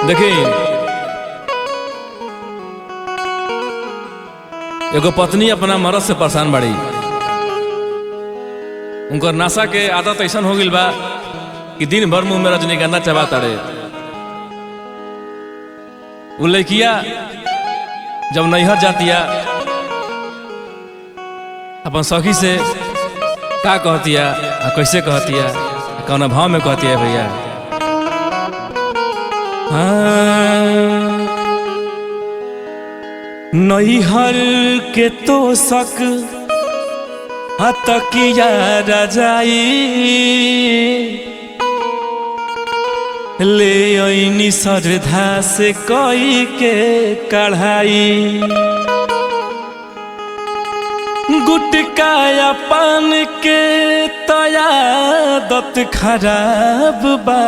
देखी एगो पत्नी अपना मर्द से परेशान बाड़ी। उनकर नशा के आदत ऐसा हो गई बा कि दिन भर मुंह में रजनीगंधा चबा ताड़े। वो लड़किया जब नैहर जातिया अपन सखी से का कहतिया, कैसे कहतिया, कौन भाव में कहतिया भैया। नैहर के तो शक हतकिया रजाई ले ऐनी श्रद्धा से कई के कढ़ाई। गुटकाया पान के तयादत खराब बा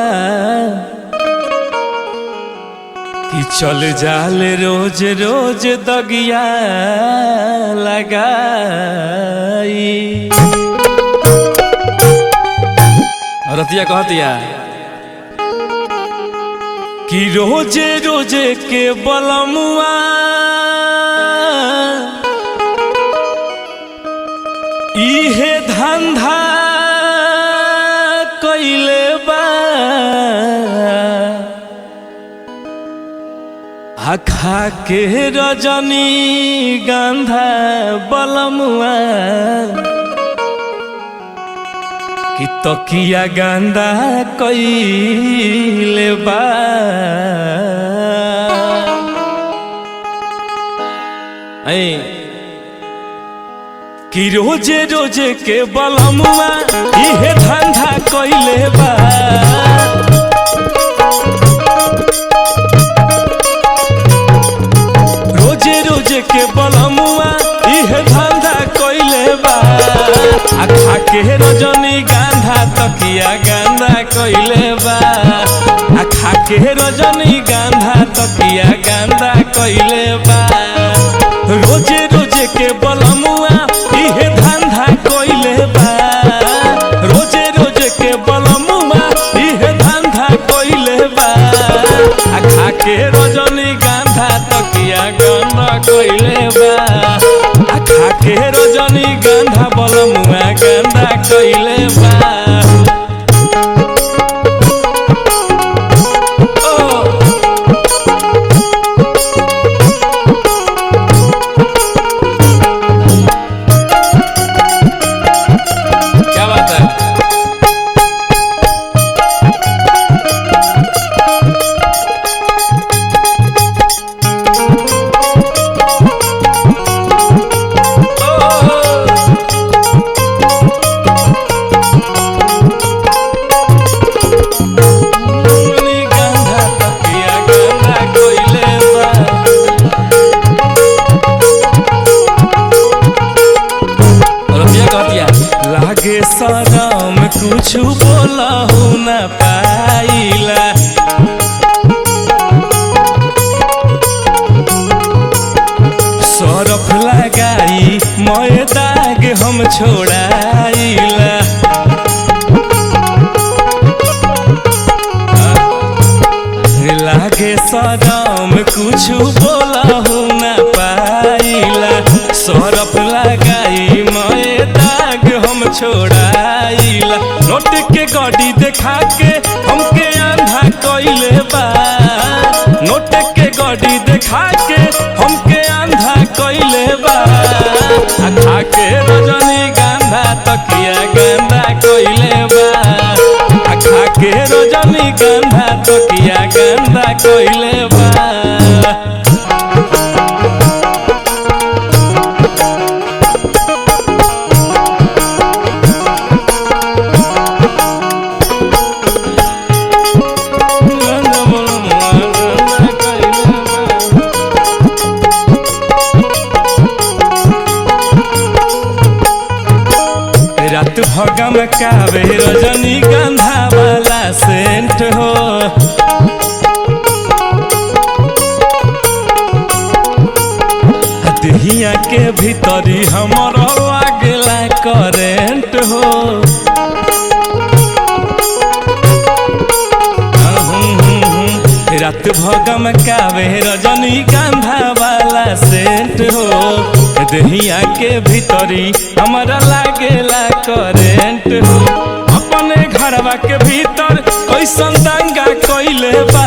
कि चल जाल रोज रोज दगिया लगाई। रतिया कहतिया कि रोजे रोजे के बलमुआ इहे धंधा कइले बा खा के रजनी गंधा बलमुआ कि तकिया गंदा कइले बा। कि रोजे रोजे के बलमुआ इहे धंधा कइले बा। रोजे रोजे के बलमुआ इहे धंधा कइले बा। खा के रजनी गंधा तकिया गंदा कइले बा। खा के रजनी गंधा तकिया गंदा कइले बा। रोजे रोजे के बलमुआ इहे धंधा कइले बा। रोजे रोजे के बलमुआ इहे धंधा कइले बा। खा के रजनी गंधा तकिया गंदा कइले बा। खा के रजनी गंधा बलमुआ गंदा कइले बा। लागे शरम कुछ बोलहु न पाइला। सरफ लगाई मैं दाग हम छोड़ाइला। लागे शरम कुछ बोलहु न पाइला। सरफ लगाई मैं दाग हम छोड़ाइला। नोट के गड्डी देखा के हमके आंधा कइले बा। नोट के गड्डी देखा के हमके आंधा कइले बा। खा के रजनी गंधा तकिया गंदा कइले बा। खा के रजनी गंधा तकिया गंदा कइले बा। रात भगम कावे रजनी गंधा वाला सेंट हो। रात भगम कावे रजनी गंधा वाला सेंट हो दहिया के भीतरी हमारा लागेला करेंट हो अपने घरवा के भीतर कैसन दंगा कइले बा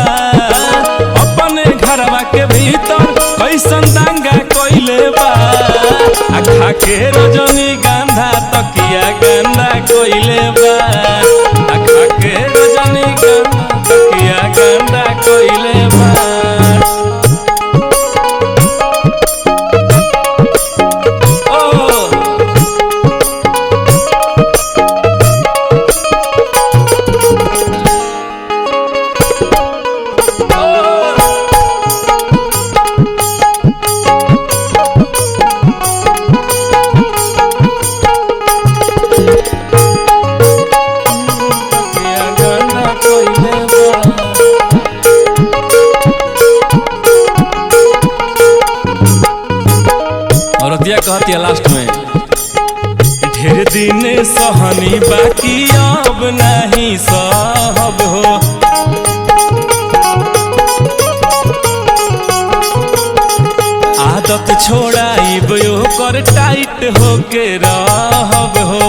अपने घरवा के भीतर कैसन दंगा कइले बा खा के रजनी गंधा तकिया गंदा कइले बा खा के रजनी गंधा तकिया गंदा कइले बा कहती है लास्ट में ढेर दिन सहनी बाकी अब नहीं सहब हो आदत छोड़ाई कर टाइट होके रहब हो